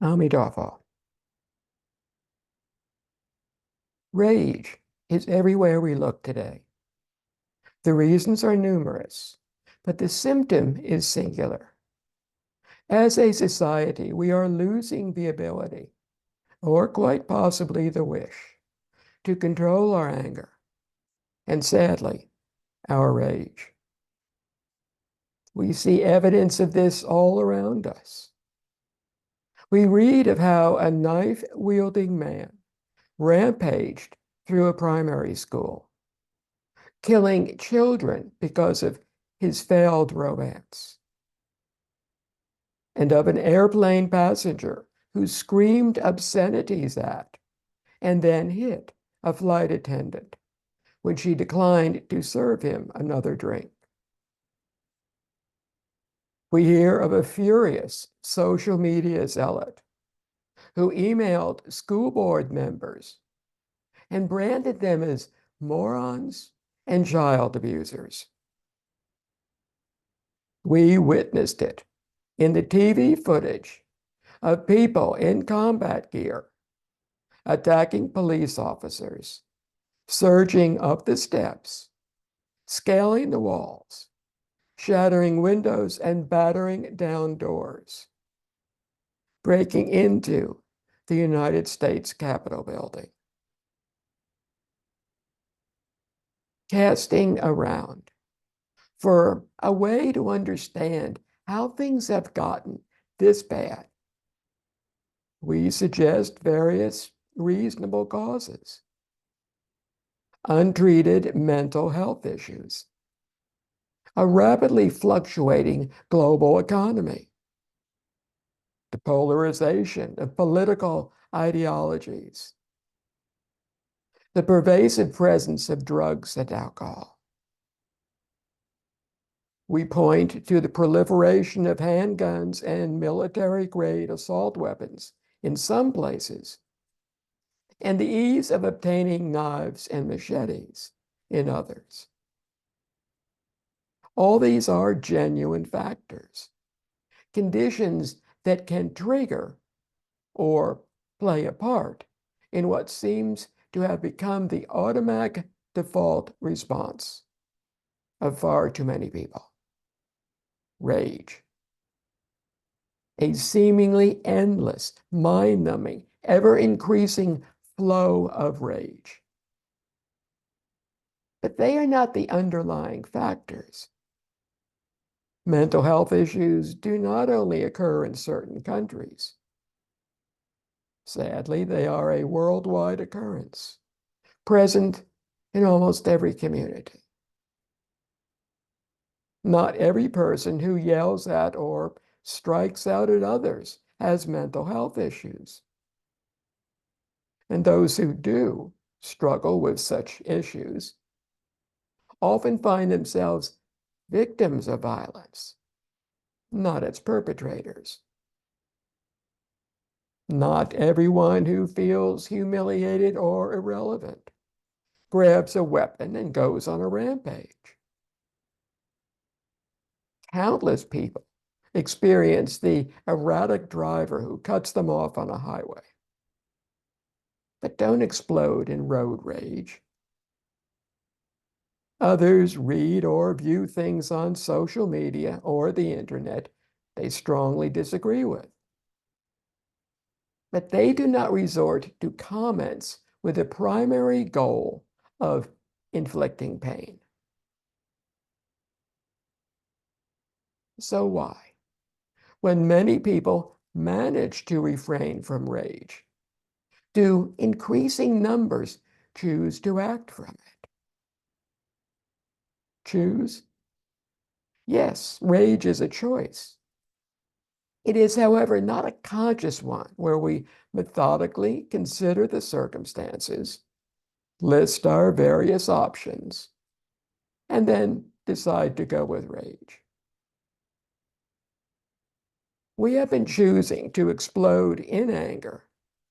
Amitabha. Rage is everywhere we look today. The reasons are numerous, but the symptom is singular. As a society, we are losing the ability, or quite possibly the wish, to control our anger, and sadly, our rage. We see evidence of this all around us. We read of how a knife-wielding man rampaged through a primary school, killing children because of his failed romance, and of an airplane passenger who screamed obscenities at and then hit a flight attendant when she declined to serve him another drink. We hear of a furious social media zealot who emailed school board members and branded them as morons and child abusers. We witnessed it in the TV footage of people in combat gear attacking police officers, surging up the steps, scaling the walls, shattering windows and battering down doors, breaking into the United States Capitol building. Casting around for a way to understand how things have gotten this bad, we suggest various reasonable causes. Untreated mental health issues, a rapidly fluctuating global economy, the polarization of political ideologies, the pervasive presence of drugs and alcohol. We point to the proliferation of handguns and military-grade assault weapons in some places, and the ease of obtaining knives and machetes in others. All these are genuine factors, conditions that can trigger or play a part in what seems to have become the automatic default response of far too many people: rage. A seemingly endless, mind-numbing, ever-increasing flow of rage. But they are not the underlying factors. Mental health issues do not only occur in certain countries. Sadly, they are a worldwide occurrence, present in almost every community. Not every person who yells at or strikes out at others has mental health issues. And those who do struggle with such issues often find themselves victims of violence, not its perpetrators. Not everyone who feels humiliated or irrelevant grabs a weapon and goes on a rampage. Countless people experience the erratic driver who cuts them off on a highway, but don't explode in road rage. Others read or view things on social media or the internet they strongly disagree with, but they do not resort to comments with the primary goal of inflicting pain. So why, when many people manage to refrain from rage, do increasing numbers choose to act from it? Choose? Yes, rage is a choice. It is, however, not a conscious one where we methodically consider the circumstances, list our various options, and then decide to go with rage. We have been choosing to explode in anger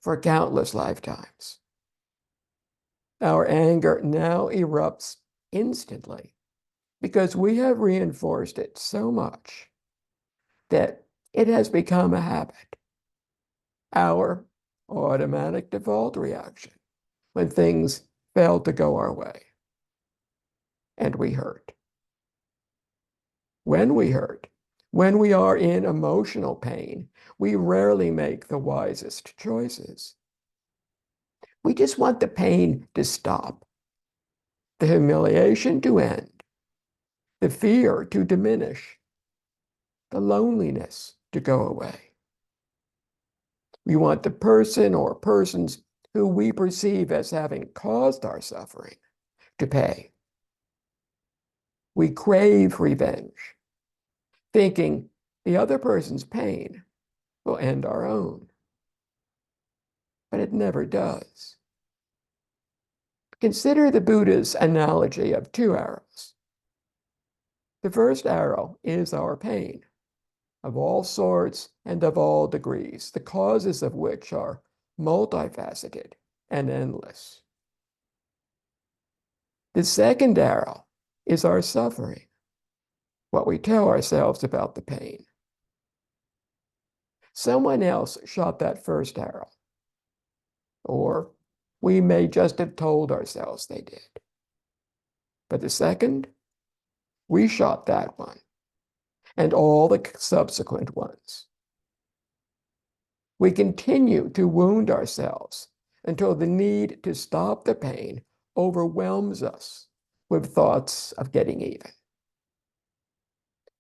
for countless lifetimes. Our anger now erupts instantly because we have reinforced it so much that it has become a habit. our automatic default reaction when things fail to go our way and we hurt. When we hurt, when we are in emotional pain, we rarely make the wisest choices. We just want the pain to stop, the humiliation to end, the fear to diminish, the loneliness to go away. We want the person or persons who we perceive as having caused our suffering to pay. We crave revenge, thinking the other person's pain will end our own. But it never does. Consider the Buddha's analogy of two arrows. The first arrow is our pain, of all sorts and of all degrees, the causes of which are multifaceted and endless. The second arrow is our suffering, what we tell ourselves about the pain. Someone else shot that first arrow, or we may just have told ourselves they did. But the second, we shot that one and all the subsequent ones. We continue to wound ourselves until the need to stop the pain overwhelms us with thoughts of getting even.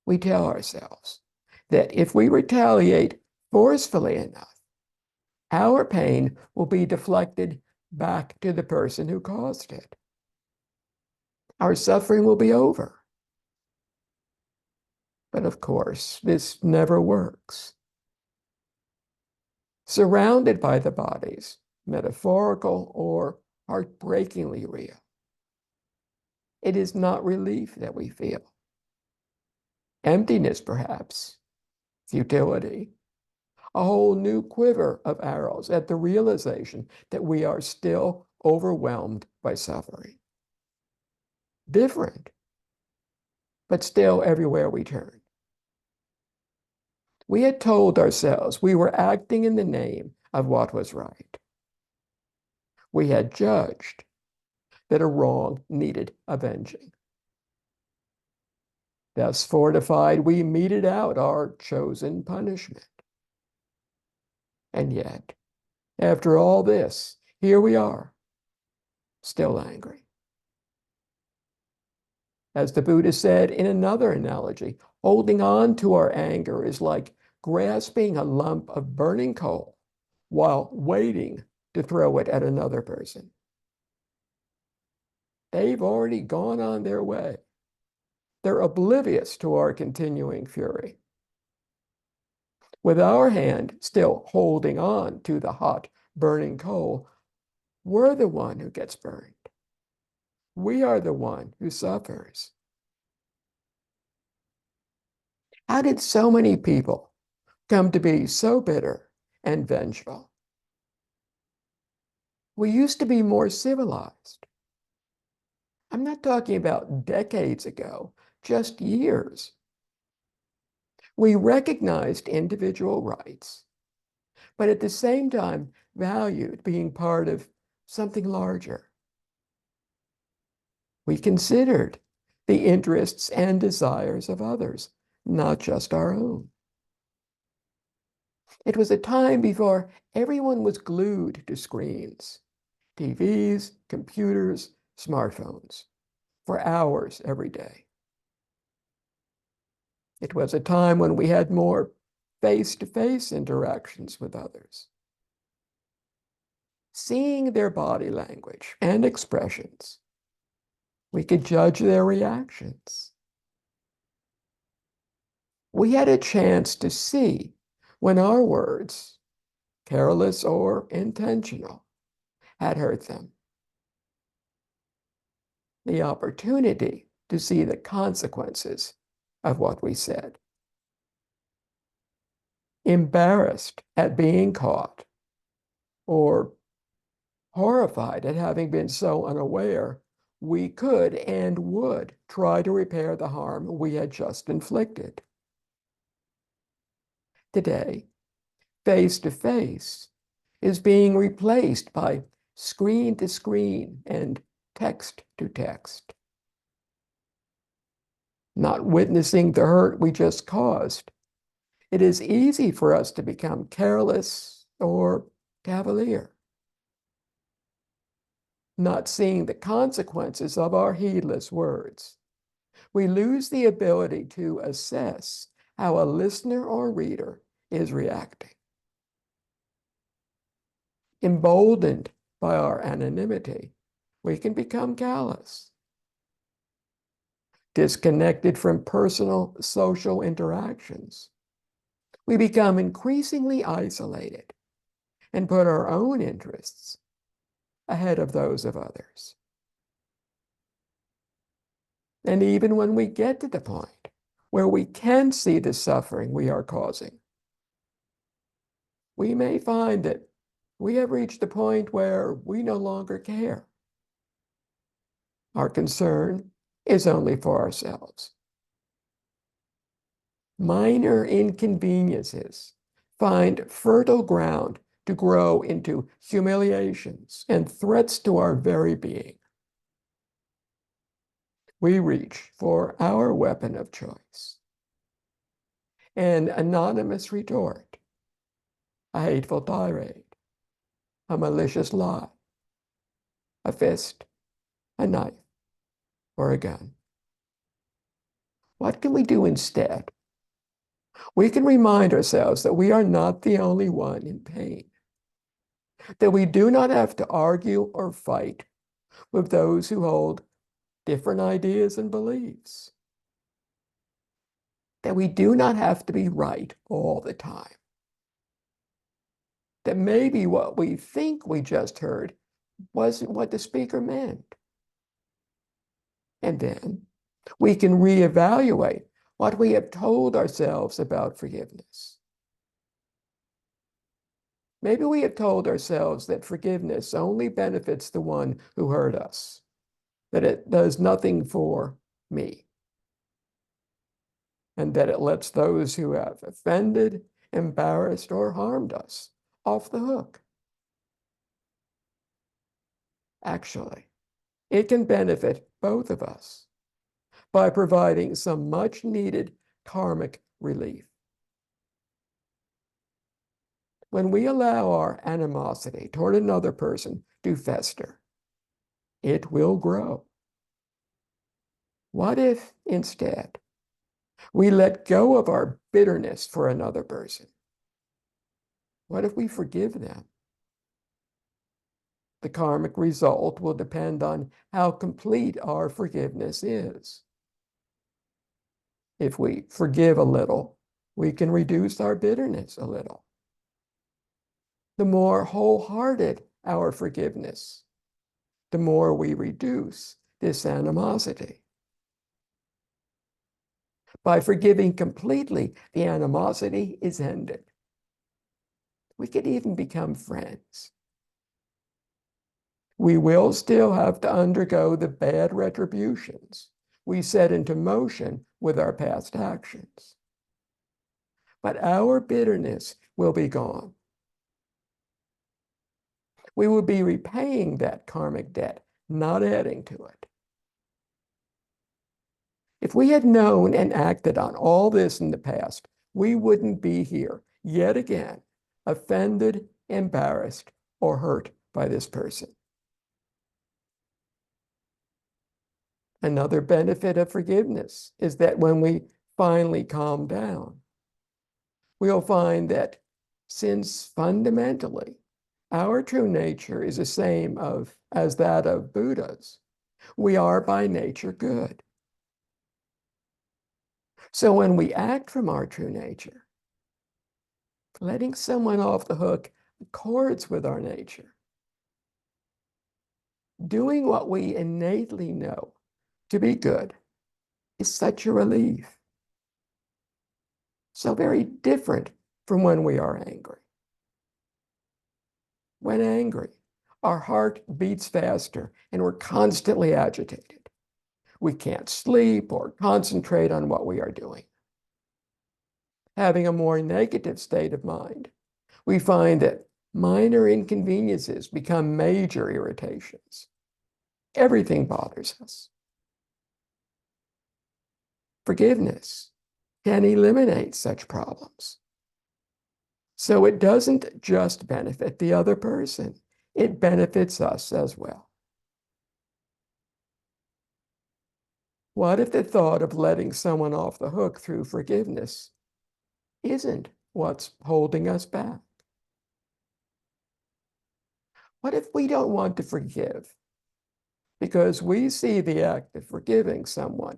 We tell ourselves that if we retaliate forcefully enough, our pain will be deflected back to the person who caused it. Our suffering will be over. But of course, this never works. Surrounded by the bodies, metaphorical or heartbreakingly real, it is not relief that we feel. Emptiness, perhaps, futility, a whole new quiver of arrows at the realization that we are still overwhelmed by suffering. Different, but still everywhere we turn. We had told ourselves we were acting in the name of what was right. We had judged that a wrong needed avenging. Thus fortified, we meted out our chosen punishment. And yet, after all this, here we are, still angry. As the Buddha said in another analogy, holding on to our anger is like grasping a lump of burning coal while waiting to throw it at another person. They've already gone on their way. They're oblivious to our continuing fury. With our hand still holding on to the hot, burning coal, we're the one who gets burned. We are the one who suffers. How did so many people come to be so bitter and vengeful? We used to be more civilized. I'm not talking about decades ago, just years. We recognized individual rights, but at the same time valued being part of something larger. We considered the interests and desires of others, not just our own. It was a time before everyone was glued to screens, TVs, computers, smartphones, for hours every day. It was a time when we had more face-to-face interactions with others. Seeing their body language and expressions, we could judge their reactions. We had a chance to see when our words, careless or intentional, had hurt them. The opportunity to see the consequences of what we said. Embarrassed at being caught, or horrified at having been so unaware, we could and would try to repair the harm we had just inflicted. Today, face to face, is being replaced by screen to screen and text to text. Not witnessing the hurt we just caused, it is easy for us to become careless or cavalier. Not seeing the consequences of our heedless words, we lose the ability to assess how a listener or reader is reacting. Emboldened by our anonymity, we can become callous. Disconnected from personal social interactions, we become increasingly isolated and put our own interests ahead of those of others. And even when we get to the point where we can see the suffering we are causing, we may find that we have reached a point where we no longer care. Our concern is only for ourselves. Minor inconveniences find fertile ground to grow into humiliations and threats to our very being. We reach for our weapon of choice: an anonymous retort, a hateful tirade, a malicious lie, a fist, a knife, or a gun. What can we do instead? We can remind ourselves that we are not the only one in pain, that we do not have to argue or fight with those who hold different ideas and beliefs, that we do not have to be right all the time, that maybe what we think we just heard wasn't what the speaker meant. And then we can reevaluate what we have told ourselves about forgiveness. Maybe we have told ourselves that forgiveness only benefits the one who hurt us, that it does nothing for me, and that it lets those who have offended, embarrassed, or harmed us off the hook. Actually, it can benefit both of us by providing some much-needed karmic relief. When we allow our animosity toward another person to fester, it will grow. What if, instead, we let go of our bitterness for another person? What if we forgive them? The karmic result will depend on how complete our forgiveness is. If we forgive a little, we can reduce our bitterness a little. The more wholehearted our forgiveness, the more we reduce this animosity. By forgiving completely, the animosity is ended. We could even become friends. We will still have to undergo the bad retributions we set into motion with our past actions. But our bitterness will be gone. We will be repaying that karmic debt, not adding to it. If we had known and acted on all this in the past, we wouldn't be here yet again, offended, embarrassed, or hurt by this person. Another benefit of forgiveness is that when we finally calm down, we'll find that since fundamentally our true nature is the same as that of Buddha's, we are by nature good. So when we act from our true nature, letting someone off the hook accords with our nature. Doing what we innately know to be good is such a relief. So very different from when we are angry. When angry, our heart beats faster and we're constantly agitated. We can't sleep or concentrate on what we are doing. Having a more negative state of mind, we find that Minor inconveniences become major irritations. Everything bothers us. Forgiveness can eliminate such problems. So it doesn't just benefit the other person, it benefits us as well. What if the thought of letting someone off the hook through forgiveness isn't what's holding us back? What if we don't want to forgive because we see the act of forgiving someone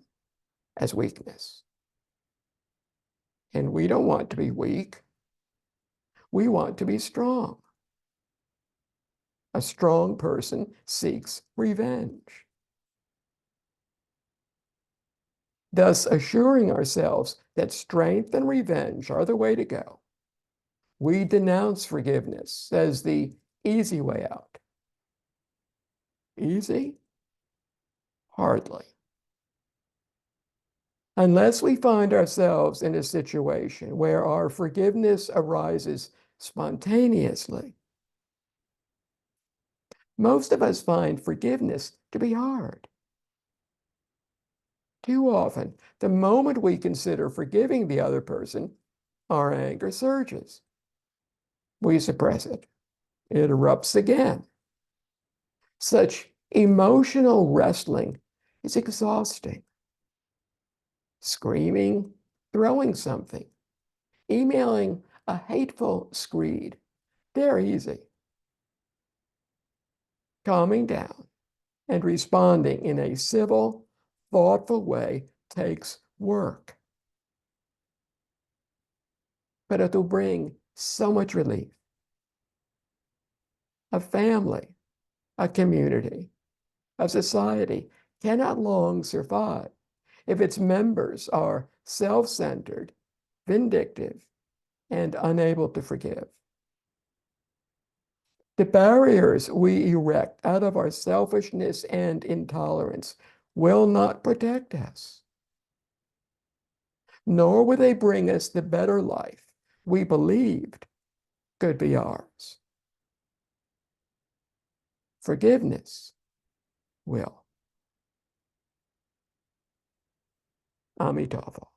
as weakness? And we don't want to be weak. We want to be strong. A strong person seeks revenge, thus assuring ourselves that strength and revenge are the way to go. We denounce forgiveness as the easy way out. Easy? Hardly. Unless we find ourselves in a situation where our forgiveness arises spontaneously. Most of us find forgiveness to be hard. Too often, the moment we consider forgiving the other person, our anger surges. We suppress it. It erupts again. Such emotional wrestling is exhausting. Screaming, throwing something, emailing a hateful screed, they're easy. Calming down and responding in a civil, thoughtful way takes work. But it'll bring so much relief. A family, a community, a society cannot long survive if its members are self-centered, vindictive, and unable to forgive. The barriers we erect out of our selfishness and intolerance will not protect us, nor will they bring us the better life we believed could be ours. Forgiveness will. Amitabha.